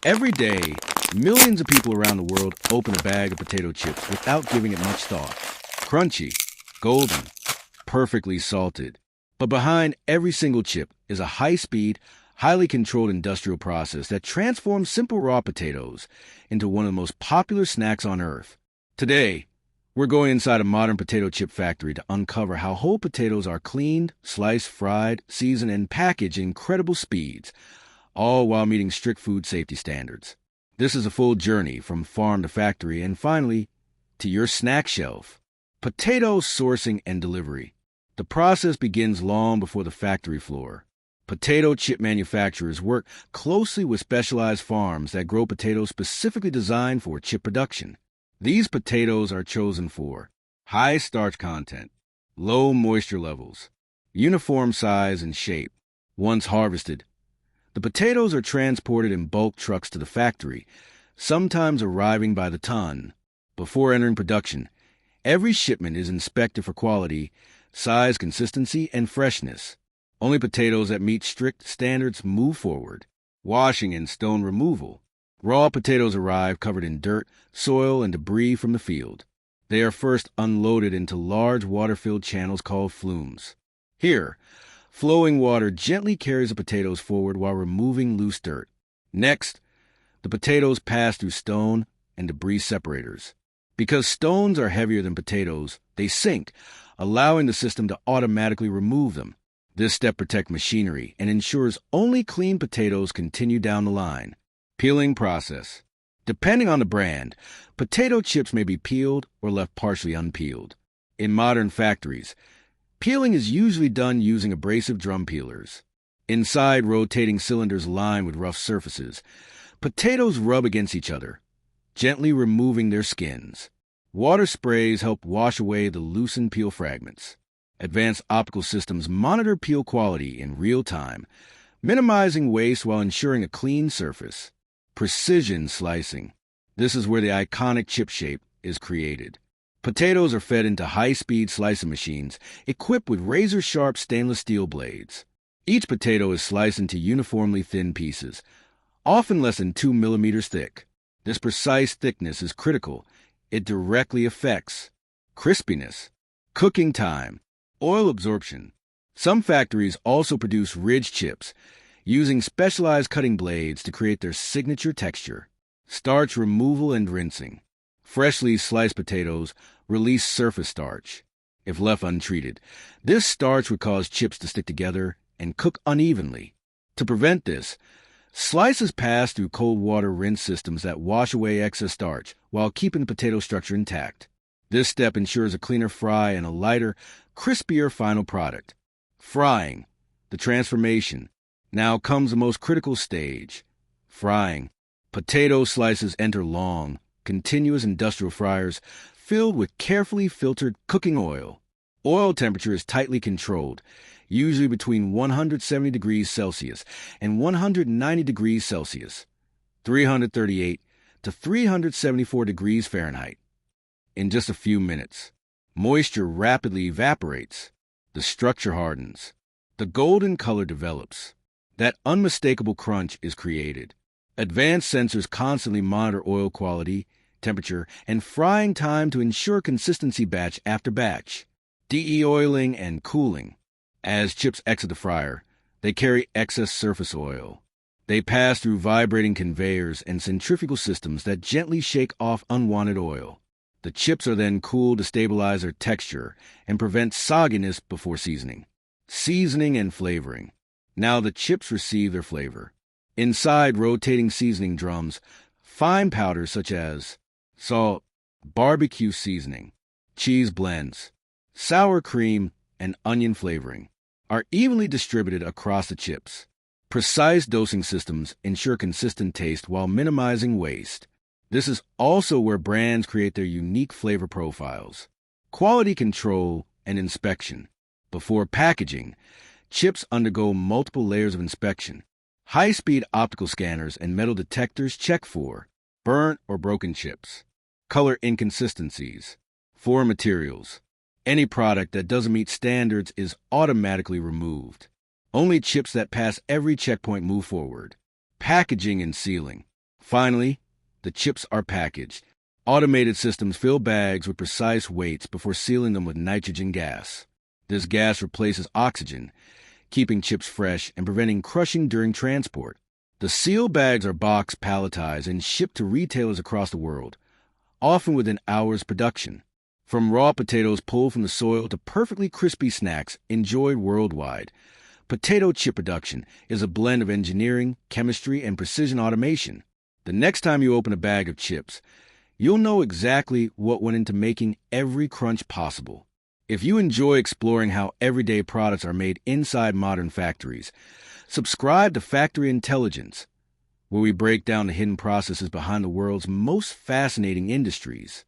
Every day, millions of people around the world open a bag of potato chips without giving it much thought. Crunchy, golden, perfectly salted. But behind every single chip is a high-speed, highly controlled industrial process that transforms simple raw potatoes into one of the most popular snacks on Earth. Today, we're going inside a modern potato chip factory to uncover how whole potatoes are cleaned, sliced, fried, seasoned, and packaged at incredible speeds, all while meeting strict food safety standards. This is a full journey from farm to factory and finally to your snack shelf. Potato sourcing and delivery. The process begins long before the factory floor. Potato chip manufacturers work closely with specialized farms that grow potatoes specifically designed for chip production. These potatoes are chosen for high starch content, low moisture levels, uniform size and shape. Once harvested, the potatoes are transported in bulk trucks to the factory, sometimes arriving by the ton. Before entering production, every shipment is inspected for quality, size, consistency, and freshness. Only potatoes that meet strict standards move forward. Washing and stone removal. Raw potatoes arrive covered in dirt, soil, and debris from the field. They are first unloaded into large water-filled channels called flumes. Here, flowing water gently carries the potatoes forward while removing loose dirt. Next, the potatoes pass through stone and debris separators. Because stones are heavier than potatoes, they sink, allowing the system to automatically remove them. This step protects machinery and ensures only clean potatoes continue down the line. Peeling process. Depending on the brand, potato chips may be peeled or left partially unpeeled. In modern factories, peeling is usually done using abrasive drum peelers. Inside rotating cylinders lined with rough surfaces, potatoes rub against each other, gently removing their skins. Water sprays help wash away the loosened peel fragments. Advanced optical systems monitor peel quality in real time, minimizing waste while ensuring a clean surface. Precision slicing. This is where the iconic chip shape is created. Potatoes are fed into high-speed slicing machines equipped with razor-sharp stainless steel blades. Each potato is sliced into uniformly thin pieces, often less than 2 millimeters thick. This precise thickness is critical. It directly affects crispiness, cooking time, oil absorption. Some factories also produce ridge chips, using specialized cutting blades to create their signature texture. Starch removal and rinsing. Freshly sliced potatoes release surface starch. If left untreated, this starch would cause chips to stick together and cook unevenly. To prevent this, slices pass through cold water rinse systems that wash away excess starch while keeping the potato structure intact. This step ensures a cleaner fry and a lighter, crispier final product. Frying, the transformation. Now comes the most critical stage, frying. Potato slices enter long, continuous industrial fryers filled with carefully filtered cooking oil. Oil temperature is tightly controlled, usually between 170 degrees Celsius and 190 degrees Celsius, 338 to 374 degrees Fahrenheit. In just a few minutes, moisture rapidly evaporates. The structure hardens. The golden color develops. That unmistakable crunch is created. Advanced sensors constantly monitor oil quality, temperature, and frying time to ensure consistency batch after batch. De-oiling and cooling. As chips exit the fryer, they carry excess surface oil. They pass through vibrating conveyors and centrifugal systems that gently shake off unwanted oil. The chips are then cooled to stabilize their texture and prevent sogginess before seasoning. Seasoning and flavoring. Now the chips receive their flavor. Inside rotating seasoning drums, fine powders such as salt, barbecue seasoning, cheese blends, sour cream, and onion flavoring are evenly distributed across the chips. Precise dosing systems ensure consistent taste while minimizing waste. This is also where brands create their unique flavor profiles. Quality control and inspection. Before packaging, chips undergo multiple layers of inspection. High-speed optical scanners and metal detectors check for burnt or broken chips, color inconsistencies, foreign materials. Any product that doesn't meet standards is automatically removed. Only chips that pass every checkpoint move forward. Packaging and sealing. Finally, the chips are packaged. Automated systems fill bags with precise weights before sealing them with nitrogen gas. This gas replaces oxygen, keeping chips fresh and preventing crushing during transport. The sealed bags are boxed, palletized, and shipped to retailers across the world, often within hours production. From raw potatoes pulled from the soil to perfectly crispy snacks enjoyed worldwide, potato chip production is a blend of engineering, chemistry, and precision automation. The next time you open a bag of chips, you'll know exactly what went into making every crunch possible. If you enjoy exploring how everyday products are made inside modern factories, subscribe to Factory Intelligence, where we break down the hidden processes behind the world's most fascinating industries.